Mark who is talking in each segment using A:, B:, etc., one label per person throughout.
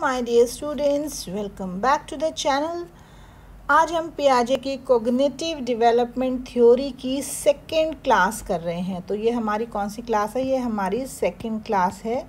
A: My dear students, welcome back to the channel. आज हम पियाजे की कोग्निटिव डेवलपमेंट थ्योरी की सेकंड क्लास कर रहे हैं। तो ये हमारी कौन सी क्लास है? ये हमारी सेकंड क्लास है।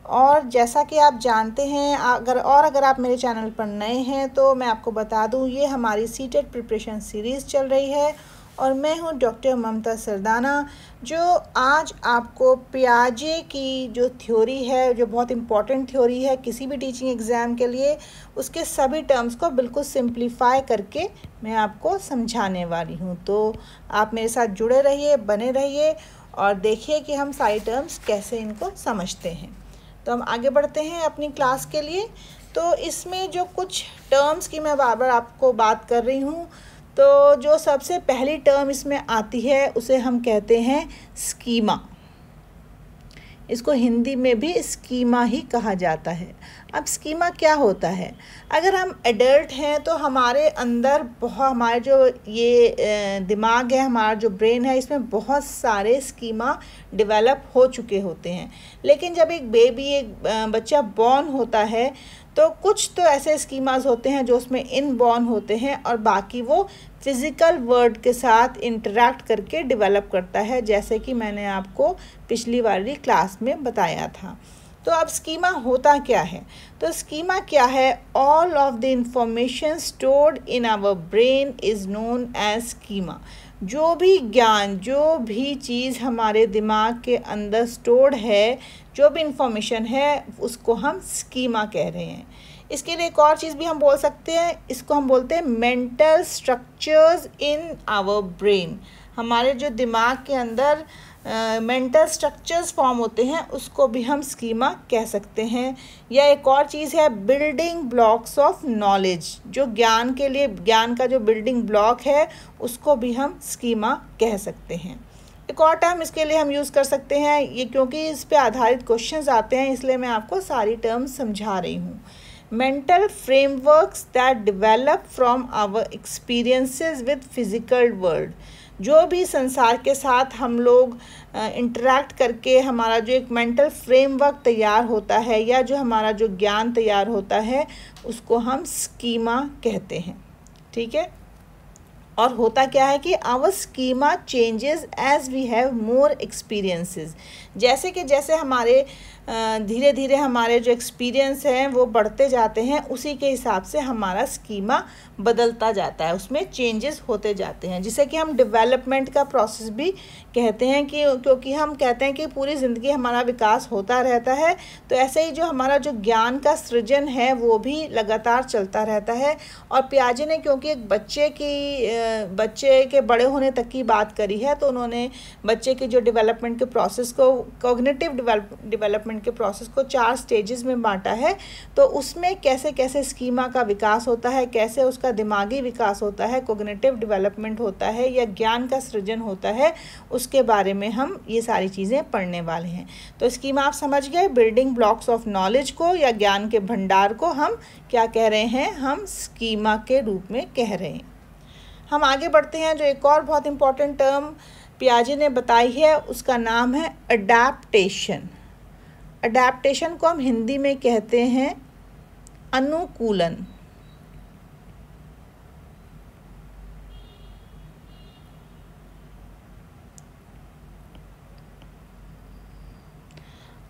A: और जैसा कि आप जानते हैं, अगर आप मेरे चैनल पर नए हैं तो मैं आपको बता दूं, ये हमारी सीटेट प्रिपरेशन सीरीज़ चल रही है और मैं हूं डॉक्टर ममता सरदाना, जो आज आपको पियाजे की जो थ्योरी है, जो बहुत इम्पॉर्टेंट थ्योरी है किसी भी टीचिंग एग्ज़ाम के लिए, उसके सभी टर्म्स को बिल्कुल सिंप्लीफाई करके मैं आपको समझाने वाली हूं। तो आप मेरे साथ जुड़े रहिए, बने रहिए और देखिए कि हम सारी टर्म्स कैसे इनको समझते हैं। तो हम आगे बढ़ते हैं अपनी क्लास के लिए। तो इसमें जो कुछ टर्म्स की मैं बार बार आपको बात कर रही हूँ, तो जो सबसे पहली टर्म इसमें आती है उसे हम कहते हैं स्कीमा। इसको हिंदी में भी स्कीमा ही कहा जाता है। अब स्कीमा क्या होता है? अगर हम एडल्ट हैं तो हमारे अंदर हमारे जो ये दिमाग है, हमारा जो ब्रेन है, इसमें बहुत सारे स्कीमा डेवलप हो चुके होते हैं। लेकिन जब एक बच्चा बॉर्न होता है तो कुछ तो ऐसे स्कीमास होते हैं जो उसमें इनबॉर्न होते हैं और बाकी वो फिज़िकल वर्ल्ड के साथ इंटरेक्ट करके डेवलप करता है, जैसे कि मैंने आपको पिछली वाली क्लास में बताया था। तो अब स्कीमा होता क्या है? तो स्कीमा क्या है? All of the information stored in our brain is known as schema. जो भी ज्ञान, जो भी चीज़ हमारे दिमाग के अंदर स्टोर्ड है, जो भी इंफॉर्मेशन है, उसको हम स्कीमा कह रहे हैं। इसके लिए एक और चीज़ भी हम बोल सकते हैं, इसको हम बोलते हैं mental structures in our brain. हमारे जो दिमाग के अंदर मेंटल स्ट्रक्चर्स फॉर्म होते हैं, उसको भी हम स्कीमा कह सकते हैं। या एक और चीज़ है बिल्डिंग ब्लॉक्स ऑफ नॉलेज। जो ज्ञान के लिए, ज्ञान का जो बिल्डिंग ब्लॉक है, उसको भी हम स्कीमा कह सकते हैं। एक और टर्म इसके लिए हम यूज़ कर सकते हैं, ये क्योंकि इस पे आधारित क्वेश्चंस आते हैं इसलिए मैं आपको सारी टर्म्स समझा रही हूँ। Mental frameworks that develop from our experiences with physical world. जो भी संसार के साथ हम लोग इंटरेक्ट करके हमारा जो एक मेंटल फ्रेमवर्क तैयार होता है, या जो हमारा जो ज्ञान तैयार होता है, उसको हम स्कीमा कहते हैं। ठीक है। और होता क्या है कि our schema changes as we have more experiences. जैसे हमारे धीरे धीरे हमारे जो एक्सपीरियंस हैं वो बढ़ते जाते हैं, उसी के हिसाब से हमारा स्कीमा बदलता जाता है, उसमें चेंजेस होते जाते हैं, जिसे कि हम डेवलपमेंट का प्रोसेस भी कहते हैं। कि क्योंकि हम कहते हैं कि पूरी ज़िंदगी हमारा विकास होता रहता है, तो ऐसे ही जो हमारा जो ज्ञान का सृजन है वो भी लगातार चलता रहता है। और पियाजे ने क्योंकि एक बच्चे के बड़े होने तक की बात करी है, तो उन्होंने बच्चे के जो डेवलपमेंट के प्रोसेस को, कॉग्निटिव डेवलपमेंट के प्रोसेस को 4 स्टेजेस में बांटा है। तो उसमें कैसे कैसे स्कीमा का विकास होता है, कैसे उसका दिमागी विकास होता है, कॉग्निटिव डेवलपमेंट होता है, या ज्ञान का सृजन होता है, उसके बारे में हम ये सारी चीज़ें पढ़ने वाले हैं। तो स्कीमा आप समझ गए। बिल्डिंग ब्लॉक्स ऑफ नॉलेज को, या ज्ञान के भंडार को हम क्या कह रहे हैं? हम स्कीमा के रूप में कह रहे हैं। हम आगे बढ़ते हैं। जो एक और बहुत इम्पॉर्टेंट टर्म पियाजे ने बताई है, उसका नाम है अडैप्टेशन। अडैप्टेशन को हम हिंदी में कहते हैं अनुकूलन।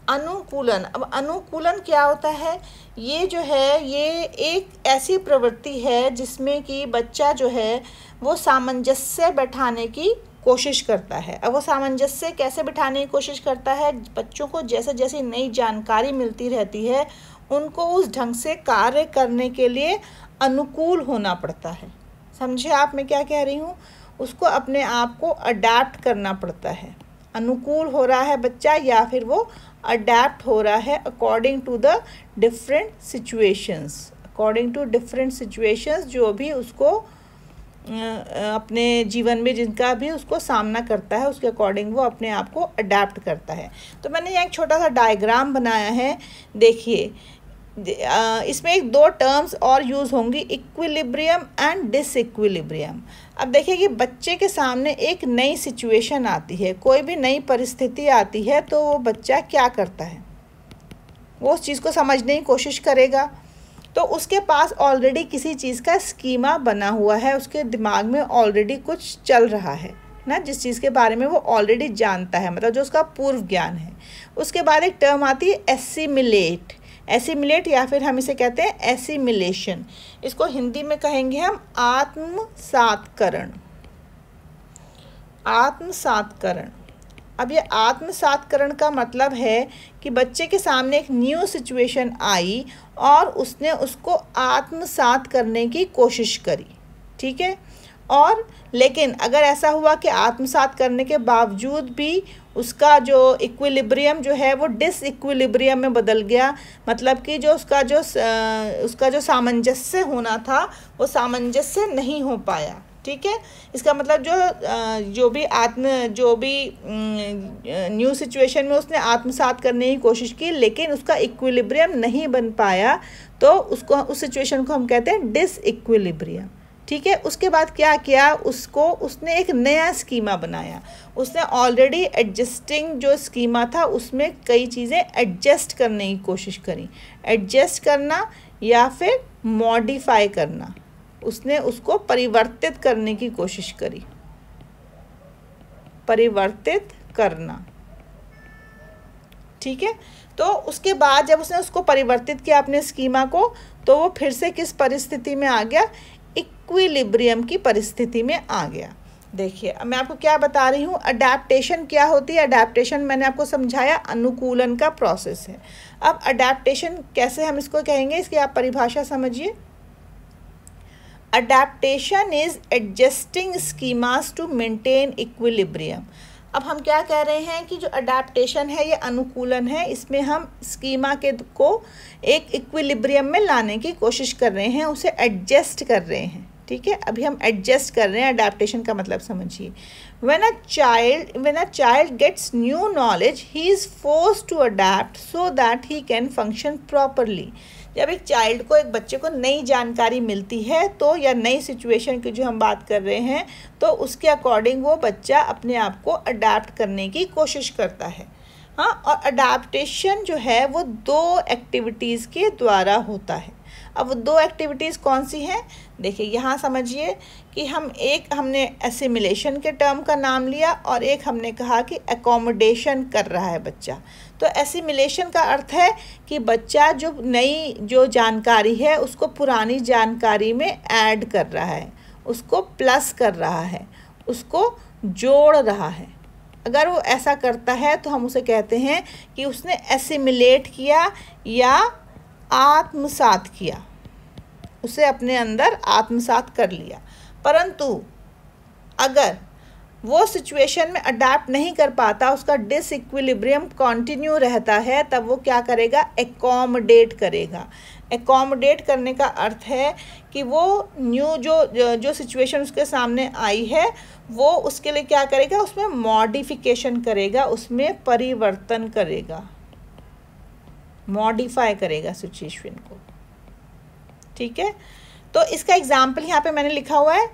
A: अनुकूलन। अब अनुकूलन क्या होता है? ये जो है, ये एक ऐसी प्रवृत्ति है जिसमें कि बच्चा जो है वो सामंजस्य बैठाने की कोशिश करता है। अब वो सामंजस्य कैसे बिठाने की कोशिश करता है? बच्चों को जैसे जैसे नई जानकारी मिलती रहती है, उनको उस ढंग से कार्य करने के लिए अनुकूल होना पड़ता है। समझे आप मैं क्या कह रही हूँ? उसको अपने आप को अडैप्ट करना पड़ता है। अनुकूल हो रहा है बच्चा, या फिर वो अडैप्ट हो रहा है according to the different situations. According to different situations, जो भी उसको अपने जीवन में जिनका भी उसको सामना करता है, उसके अकॉर्डिंग वो अपने आप को अडैप्ट करता है। तो मैंने यहाँ एक छोटा सा डायग्राम बनाया है, देखिए। इसमें एक 2 टर्म्स और यूज़ होंगी, इक्विलिब्रियम एंड डिसइक्विलिब्रियम। अब देखिए कि बच्चे के सामने एक नई सिचुएशन आती है, कोई भी नई परिस्थिति आती है, तो वो बच्चा क्या करता है? वो उस चीज़ को समझने की कोशिश करेगा। तो उसके पास ऑलरेडी किसी चीज़ का स्कीमा बना हुआ है, उसके दिमाग में ऑलरेडी कुछ चल रहा है ना, जिस चीज़ के बारे में वो ऑलरेडी जानता है, मतलब जो उसका पूर्व ज्ञान है। उसके बाद एक टर्म आती है एसिमिलेट। एसिमिलेट या फिर हम इसे कहते हैं एसिमिलेशन। इसको हिंदी में कहेंगे हम आत्मसात्करण। आत्मसात्करण। अब ये आत्मसात्करण का मतलब है कि बच्चे के सामने एक न्यू सिचुएशन आई और उसने उसको आत्मसात करने की कोशिश करी, ठीक है। और लेकिन अगर ऐसा हुआ कि आत्मसात करने के बावजूद भी उसका जो इक्विलिब्रियम जो है वो डिसइक्विलिब्रियम में बदल गया, मतलब कि जो उसका जो सामंजस्य होना था वो सामंजस्य नहीं हो पाया, ठीक है। इसका मतलब जो भी न्यू सिचुएशन में उसने आत्मसात करने की कोशिश की लेकिन उसका इक्विलिब्रियम नहीं बन पाया, तो उस सिचुएशन को हम कहते हैं डिसइक्विलिब्रियम, ठीक है। उसके बाद क्या किया, उसने एक नया स्कीमा बनाया। उसने ऑलरेडी एडजस्टिंग जो स्कीमा था उसमें कई चीज़ें एडजस्ट करने की कोशिश करी। एडजस्ट करना या फिर मॉडिफाई करना, उसने उसको परिवर्तित करने की कोशिश करी। परिवर्तित करना, ठीक है। तो उसके बाद जब उसने उसको परिवर्तित किया अपने स्कीमा को, तो वो फिर से किस परिस्थिति में आ गया, इक्विलिब्रियम की परिस्थिति में आ गया। देखिए अब मैं आपको क्या बता रही हूँ, अडैप्टेशन क्या होती है। अडैप्टेशन मैंने आपको समझाया अनुकूलन का प्रोसेस है। अब अडैप्टेशन कैसे हम इसको कहेंगे, इसकी आप परिभाषा समझिए। Adaptation is adjusting schemas to maintain equilibrium। अब हम क्या कह रहे हैं कि जो अडेप्टेशन है ये अनुकूलन है, इसमें हम स्कीमा को एक इक्विलिब्रियम में लाने की कोशिश कर रहे हैं, उसे एडजस्ट कर रहे हैं, ठीक है। अभी हम एडजस्ट कर रहे हैं, अडेप्टेशन का मतलब समझिए। when a child gets new knowledge he is forced to adapt so that he can function properly। जब एक बच्चे को नई जानकारी मिलती है तो या नई सिचुएशन की जो हम बात कर रहे हैं, तो उसके अकॉर्डिंग वो बच्चा अपने आप को अडेप्ट करने की कोशिश करता है। हाँ, और अडेप्टेशन जो है वो 2 एक्टिविटीज़ के द्वारा होता है। अब वो 2 एक्टिविटीज़ कौन सी हैं, देखिए यहाँ समझिए कि हमने एसिमिलेशन के टर्म का नाम लिया और एक हमने कहा कि एकोमोडेशन कर रहा है बच्चा। तो एसिमिलेशन का अर्थ है कि बच्चा जो जानकारी है उसको पुरानी जानकारी में ऐड कर रहा है, उसको प्लस कर रहा है, उसको जोड़ रहा है। अगर वो ऐसा करता है तो हम उसे कहते हैं कि उसने एसिमिलेट किया या आत्मसात किया, उसे अपने अंदर आत्मसात कर लिया। परंतु अगर वो सिचुएशन में अडेप्ट नहीं कर पाता, उसका डिसइक्विलिब्रियम कंटिन्यू रहता है, तब वो क्या करेगा, एकोमोडेट करेगा। एकोमोडेट करने का अर्थ है कि वो न्यू जो सिचुएशन उसके सामने आई है वो उसके लिए क्या करेगा, उसमें मॉडिफिकेशन करेगा, उसमें परिवर्तन करेगा, मॉडिफाई करेगा सिचुएशन को, ठीक है। तो इसका एग्जाम्पल यहाँ पे मैंने लिखा हुआ है,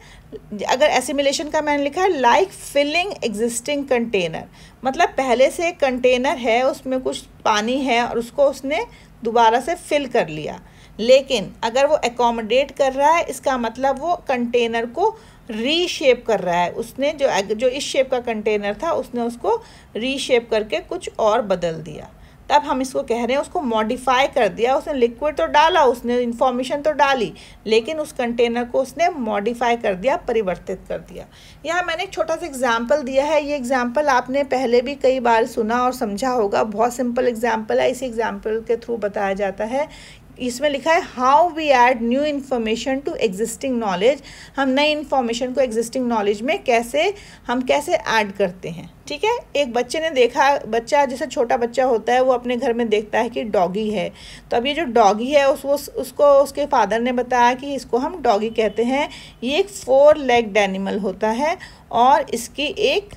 A: अगर एसिमिलेशन का मैंने लिखा है लाइक फिलिंग एग्जिस्टिंग कंटेनर, मतलब पहले से एक कंटेनर है उसमें कुछ पानी है और उसको उसने दोबारा से फिल कर लिया। लेकिन अगर वो एकोमोडेट कर रहा है, इसका मतलब वो कंटेनर को रीशेप कर रहा है। उसने जो इस शेप का कंटेनर था उसने उसको रीशेप करके कुछ और बदल दिया, तब हम इसको कह रहे हैं उसको मॉडिफाई कर दिया। उसने लिक्विड तो डाला, उसने इंफॉर्मेशन तो डाली, लेकिन उस कंटेनर को उसने मॉडिफाई कर दिया, परिवर्तित कर दिया। यहाँ मैंने एक छोटा सा एग्जांपल दिया है, ये एग्जांपल आपने पहले भी कई बार सुना और समझा होगा। बहुत सिंपल एग्जांपल है, इसी एग्जांपल के थ्रू बताया जाता है। इसमें लिखा है how we add new information to existing knowledge. हम नई इन्फॉर्मेशन को एग्जिस्टिंग नॉलेज में कैसे ऐड करते हैं, ठीक है। एक बच्चे ने देखा, बच्चा जैसे छोटा बच्चा होता है वो अपने घर में देखता है कि डॉगी है, तो अब ये जो डॉगी है उसको उसके फादर ने बताया कि इसको हम डॉगी कहते हैं। ये एक 4 लेग्ड एनिमल होता है और इसकी एक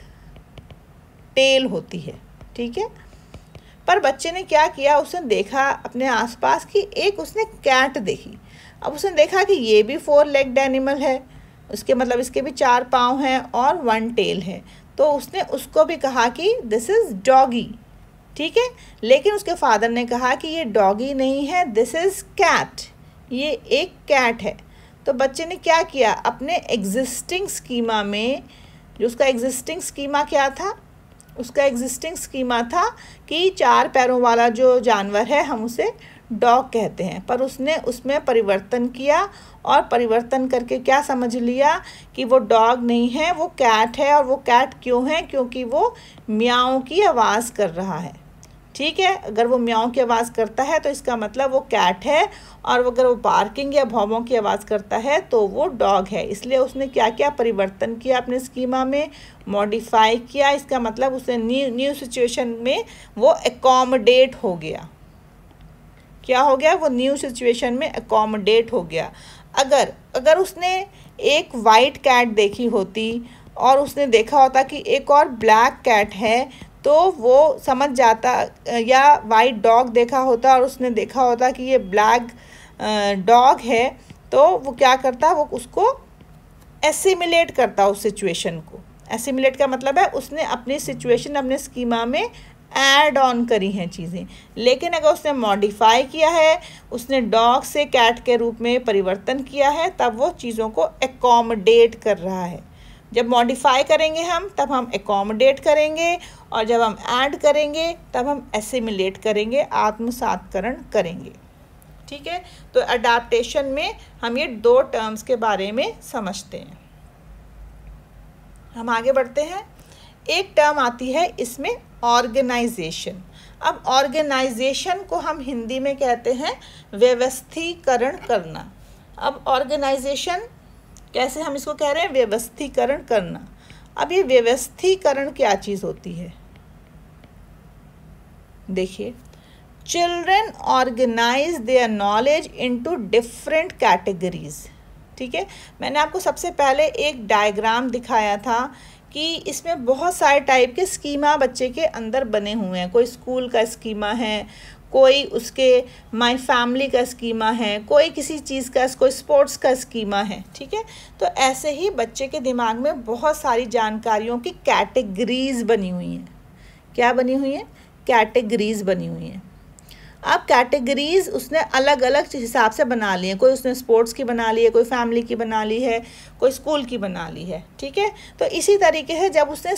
A: टेल होती है, ठीक है। पर बच्चे ने क्या किया, उसने देखा अपने आसपास की एक उसने कैट देखी। अब उसने देखा कि ये भी 4 लेग्ड एनिमल है, उसके मतलब इसके भी 4 पाँव हैं और 1 टेल है। तो उसने उसको भी कहा कि दिस इज़ डॉगी, ठीक है। लेकिन उसके फादर ने कहा कि ये डॉगी नहीं है, दिस इज़ कैट, ये एक कैट है। तो बच्चे ने क्या किया, अपने एग्जिस्टिंग स्कीमा में, जो उसका एग्जिस्टिंग स्कीमा क्या था, उसका एग्जिस्टिंग स्कीमा था कि 4 पैरों वाला जो जानवर है हम उसे डॉग कहते हैं, पर उसने उसमें परिवर्तन किया और परिवर्तन करके क्या समझ लिया कि वो डॉग नहीं है, वो कैट है। और वो कैट क्यों है, क्योंकि वो म्याऊं की आवाज़ कर रहा है। ठीक है, अगर वो म्याऊं की आवाज़ करता है तो इसका मतलब वो कैट है, और अगर वो बार्किंग या भौंभों की आवाज़ करता है तो वो डॉग है। इसलिए उसने क्या किया, परिवर्तन किया अपने स्कीमा में, मॉडिफाई किया। इसका मतलब उसने न्यू सिचुएशन में वो एकोमोडेट हो गया। क्या हो गया, वो न्यू सिचुएशन में एकोमोडेट हो गया। अगर उसने एक वाइट कैट देखी होती और उसने देखा होता कि एक और ब्लैक कैट है, तो वो समझ जाता, या वाइट डॉग देखा होता और उसने देखा होता कि ये ब्लैक डॉग है, तो वो क्या करता, वो उसको एसिमिलेट करता उस सिचुएशन को। एसिमिलेट का मतलब है उसने अपनी सिचुएशन, अपने स्कीमा में ऐड ऑन करी हैं चीज़ें। लेकिन अगर उसने मॉडिफाई किया है, उसने डॉग से कैट के रूप में परिवर्तन किया है, तब वो चीज़ों को एकोमोडेट कर रहा है। जब मॉडिफाई करेंगे हम, तब हम एकोमोडेट करेंगे, और जब हम ऐड करेंगे तब हम एसिमिलेट करेंगे, आत्मसात्करण करेंगे। ठीक है, तो अडाप्टेशन में हम ये 2 टर्म्स के बारे में समझते हैं। हम आगे बढ़ते हैं। एक टर्म आती है इसमें ऑर्गेनाइजेशन। अब ऑर्गेनाइजेशन को हम हिंदी में कहते हैं व्यवस्थीकरण करना। अब ऑर्गेनाइजेशन कैसे हम इसको कह रहे हैं, व्यवस्थीकरण करना। अब ये व्यवस्थीकरण क्या चीज़ होती है, देखिए, children organise their knowledge into different categories. ठीक है, मैंने आपको सबसे पहले एक डायग्राम दिखाया था कि इसमें बहुत सारे टाइप के स्कीमा बच्चे के अंदर बने हुए हैं। कोई स्कूल का स्कीमा है, कोई उसके माय फैमिली का स्कीमा है, कोई किसी चीज़ का, कोई स्पोर्ट्स का स्कीमा है। ठीक है, तो ऐसे ही बच्चे के दिमाग में बहुत सारी जानकारियों की कैटेगरीज बनी हुई हैं। क्या बनी हुई हैं, कैटेगरीज बनी हुई हैं। अब कैटेगरीज उसने अलग अलग हिसाब से बना ली है। कोई उसने स्पोर्ट्स की बना ली है, कोई फैमिली की बना ली है, कोई स्कूल की बना ली है। ठीक है, तो इसी तरीके से जब उसने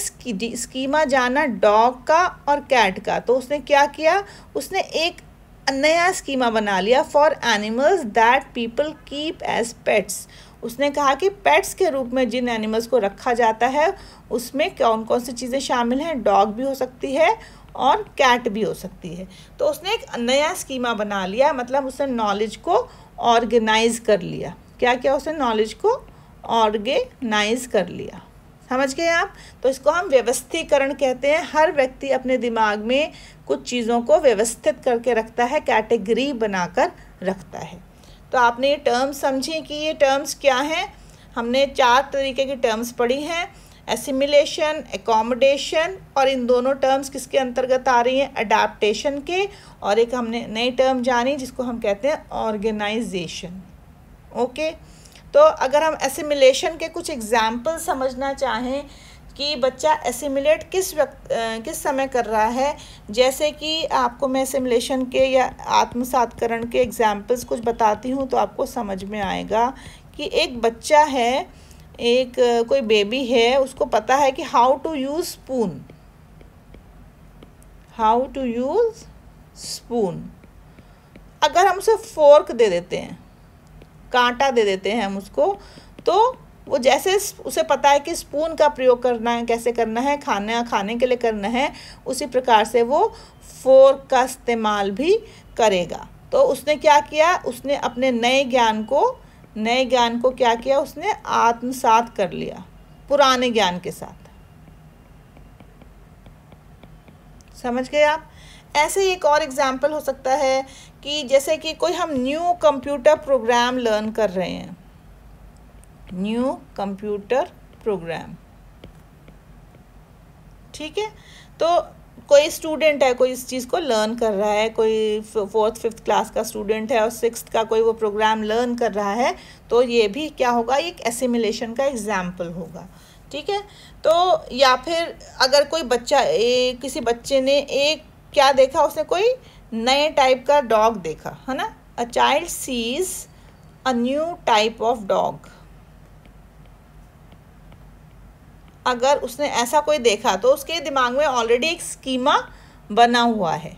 A: स्कीमा जाना डॉग का और कैट का, तो उसने क्या किया, उसने एक नया स्कीमा बना लिया for animals that people keep as pets. उसने कहा कि पेट्स के रूप में जिन एनिमल्स को रखा जाता है उसमें कौन कौन सी चीज़ें शामिल हैं, डॉग भी हो सकती है और कैट भी हो सकती है। तो उसने एक नया स्कीमा बना लिया, मतलब उसने नॉलेज को ऑर्गेनाइज कर लिया। क्या किया, उसने नॉलेज को ऑर्गेनाइज कर लिया। समझ गए आप? तो इसको हम व्यवस्थीकरण कहते हैं। हर व्यक्ति अपने दिमाग में कुछ चीज़ों को व्यवस्थित करके रखता है, कैटेगरी बनाकर रखता है। तो आपने ये टर्म्स समझी कि ये टर्म्स क्या हैं। हमने 4 तरीके की टर्म्स पढ़ी हैं, एसिमिलेशन, एकोमोडेशन, और इन दोनों टर्म्स किसके अंतर्गत आ रही हैं, अडाप्टेशन के। और एक हमने नई टर्म जानी जिसको हम कहते हैं ऑर्गेनाइजेशन। ओके, तो अगर हम एसिमिलेशन के कुछ एग्जाम्पल समझना चाहें कि बच्चा एसिमिलेट किस समय कर रहा है, जैसे कि आपको मैं एसिमिलेशन के या आत्मसात्करण के एग्जाम्पल्स कुछ बताती हूँ तो आपको समझ में आएगा कि एक बच्चा है, एक कोई बेबी है, उसको पता है कि how to use spoon, how to use spoon. अगर हम उसे फोर्क दे देते हैं, कांटा दे देते हैं हम उसको, तो वो जैसे उसे पता है कि स्पून का प्रयोग करना है, कैसे करना है, खाने के लिए करना है, उसी प्रकार से वो फोर्क का इस्तेमाल भी करेगा। तो उसने क्या किया, उसने अपने नए ज्ञान को क्या किया, उसने आत्मसात कर लिया पुराने ज्ञान के साथ। समझ गए आप? ऐसे ही एक और एग्जाम्पल हो सकता है कि जैसे कि कोई हम न्यू कंप्यूटर प्रोग्राम लर्न कर रहे हैं, न्यू कंप्यूटर प्रोग्राम। ठीक है, तो कोई स्टूडेंट है, कोई इस चीज़ को लर्न कर रहा है, कोई 4th 5th क्लास का स्टूडेंट है और 6th का कोई वो प्रोग्राम लर्न कर रहा है, तो ये भी क्या होगा, एक एसिमिलेशन का एग्जाम्पल होगा। ठीक है, तो या फिर अगर कोई बच्चा, किसी बच्चे ने एक क्या देखा, उसने कोई नए टाइप का डॉग देखा, है ना। A child sees a new type of dog. अगर उसने ऐसा कोई देखा तो उसके दिमाग में ऑलरेडी एक स्कीमा बना हुआ है।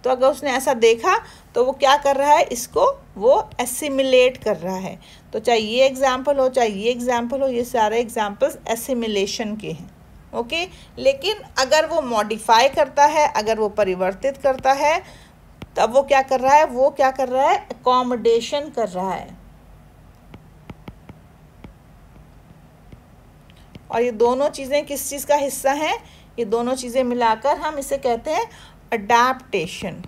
A: तो अगर उसने ऐसा देखा तो वो क्या कर रहा है, इसको वो एसिमिलेट कर रहा है। तो चाहे ये एग्जाम्पल हो चाहे ये एग्जाम्पल हो, ये सारे एग्जाम्पल्स एसिमिलेशन के हैं। ओके, लेकिन अगर वो मॉडिफाई करता है, अगर वो परिवर्तित करता है, तब वो क्या कर रहा है, वो क्या कर रहा है, अकोमोडेशन कर रहा है। और ये दोनों चीज़ें किस चीज़ का हिस्सा हैं, ये दोनों चीज़ें मिलाकर हम इसे कहते हैं अडैप्टेशन।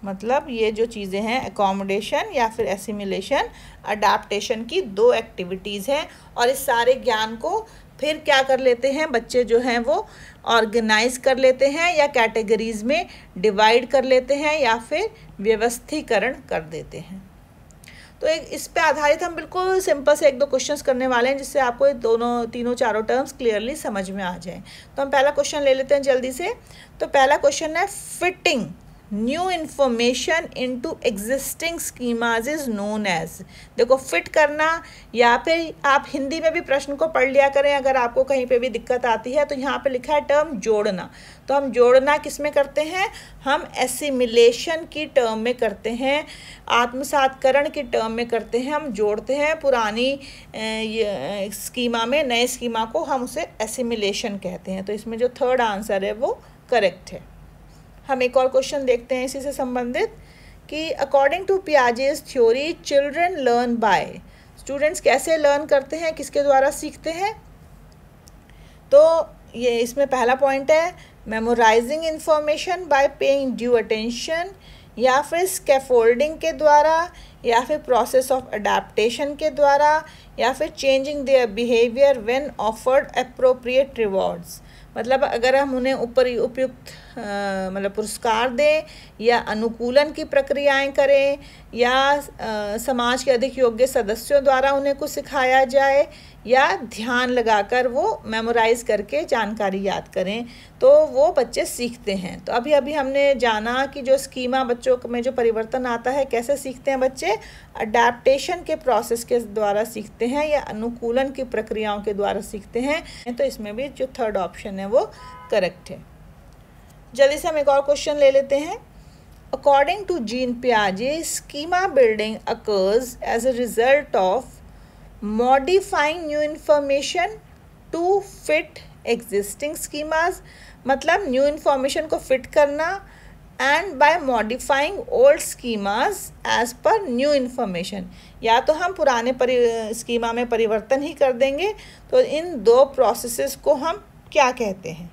A: मतलब ये जो चीज़ें हैं अकोमोडेशन या फिर एसिमिलेशन, अडैप्टेशन की दो एक्टिविटीज़ हैं। और इस सारे ज्ञान को फिर क्या कर लेते हैं बच्चे जो हैं वो ऑर्गेनाइज कर लेते हैं या कैटेगरीज में डिवाइड कर लेते हैं या फिर व्यवस्थीकरण कर देते हैं। तो एक इस पे आधारित हम बिल्कुल सिंपल से 1-2 क्वेश्चंस करने वाले हैं जिससे आपको दोनों तीनों चारों टर्म्स क्लियरली समझ में आ जाए। तो हम पहला क्वेश्चन ले लेते हैं जल्दी से। तो पहला क्वेश्चन है, fitting new information into existing schemas is known as. देखो, फिट करना, या फिर आप हिंदी में भी प्रश्न को पढ़ लिया करें अगर आपको कहीं पे भी दिक्कत आती है। तो यहाँ पे लिखा है टर्म जोड़ना। तो हम जोड़ना किस में करते हैं, हम एसिमिलेशन की टर्म में करते हैं, आत्मसातकरण की टर्म में करते हैं। हम जोड़ते हैं पुरानी स्कीमा में नए स्कीमा को, हम उसे एसिमिलेशन कहते हैं। तो इसमें जो थर्ड आंसर है वो करेक्ट है। हम एक और क्वेश्चन देखते हैं इसी से संबंधित कि according to Piaget's theory children learn by. Students कैसे लर्न करते हैं, किसके द्वारा सीखते हैं। तो ये इसमें पहला पॉइंट है, memorising information by paying due attention, या फिर स्कैफोल्डिंग के द्वारा, या फिर प्रोसेस ऑफ अडेप्टेशन के द्वारा, या फिर changing their behaviour when offered appropriate rewards. मतलब अगर हम उन्हें उपयुक्त मतलब पुरस्कार दें, या अनुकूलन की प्रक्रियाएं करें, या समाज के अधिक योग्य सदस्यों द्वारा उन्हें कुछ सिखाया जाए, या ध्यान लगाकर वो मेमोराइज करके जानकारी याद करें, तो वो बच्चे सीखते हैं। तो अभी अभी हमने जाना कि जो स्कीमा बच्चों में जो परिवर्तन आता है कैसे सीखते हैं बच्चे, अडैप्टेशन के प्रोसेस के द्वारा सीखते हैं या अनुकूलन की प्रक्रियाओं के द्वारा सीखते हैं। तो इसमें भी जो थर्ड ऑप्शन है वो करेक्ट है। जल्दी से हम एक और क्वेश्चन ले लेते हैं। अकॉर्डिंग टू जीन पियाजे, schema building occurs as a result of modifying new information to fit existing schemas. मतलब न्यू इंफॉर्मेशन को फिट करना, and by modifying old schemas as per new information. या तो हम पुराने स्कीमा में परिवर्तन ही कर देंगे। तो इन दो प्रोसेसेस को हम क्या कहते हैं,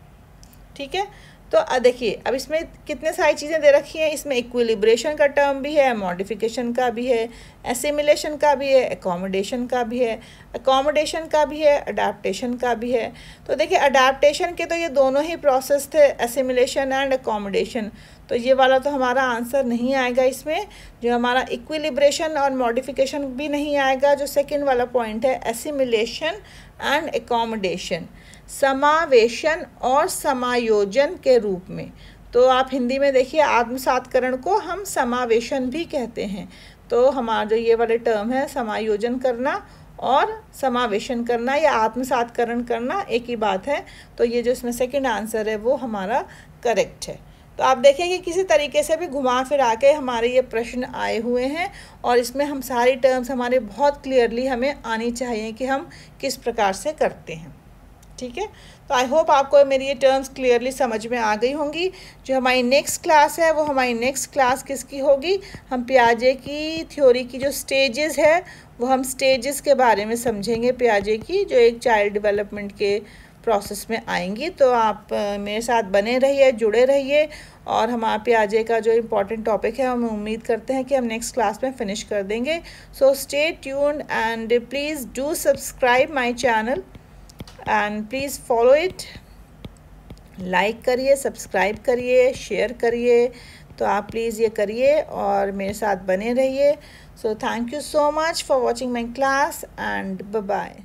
A: ठीक है। तो देखिए, अब इसमें कितने सारी चीज़ें दे रखी हैं। इसमें इक्विलिब्रेशन का टर्म भी है, मॉडिफिकेशन का भी है, एसिमिलेशन का भी है, अकोमोडेशन का भी है, अडैप्टेशन का भी है। तो देखिए, अडैप्टेशन के तो ये दोनों ही प्रोसेस थे, एसिमिलेशन एंड अकोमोडेशन। तो ये वाला तो हमारा आंसर नहीं आएगा इसमें। जो हमारा इक्विलिब्रेशन और मॉडिफिकेशन भी नहीं आएगा। जो सेकेंड वाला पॉइंट है, एसिमिलेशन एंड अकोमोडेशन, समावेशन और समायोजन के रूप में। तो आप हिंदी में देखिए, आत्मसातकरण को हम समावेशन भी कहते हैं। तो हमारा जो ये वाले टर्म है, समायोजन करना और समावेशन करना या आत्मसातकरण करना एक ही बात है। तो ये जो इसमें सेकंड आंसर है वो हमारा करेक्ट है। तो आप देखिए कि किसी तरीके से भी घुमा फिरा के हमारे ये प्रश्न आए हुए हैं, और इसमें हम सारी टर्म्स हमारे बहुत क्लियरली हमें आनी चाहिए कि हम किस प्रकार से करते हैं, ठीक है। तो आई होप आपको मेरी ये टर्म्स क्लियरली समझ में आ गई होंगी। जो हमारी नेक्स्ट क्लास है वो हमारी नेक्स्ट क्लास किसकी होगी, हम पियाजे की थ्योरी की जो स्टेजेस है वो हम स्टेजेस के बारे में समझेंगे, पियाजे की जो एक चाइल्ड डेवलपमेंट के प्रोसेस में आएंगी। तो आप मेरे साथ बने रहिए, जुड़े रहिए, और हमारे पियाजे का जो इम्पोर्टेंट टॉपिक है हम उम्मीद करते हैं कि हम नेक्स्ट क्लास में फिनिश कर देंगे। So stay tuned and please do subscribe my channel and please follow it. Like करिए, सब्सक्राइब करिए, शेयर करिए। तो आप प्लीज़ ये करिए और मेरे साथ बने रहिए। So thank you so much for watching my class and bye bye.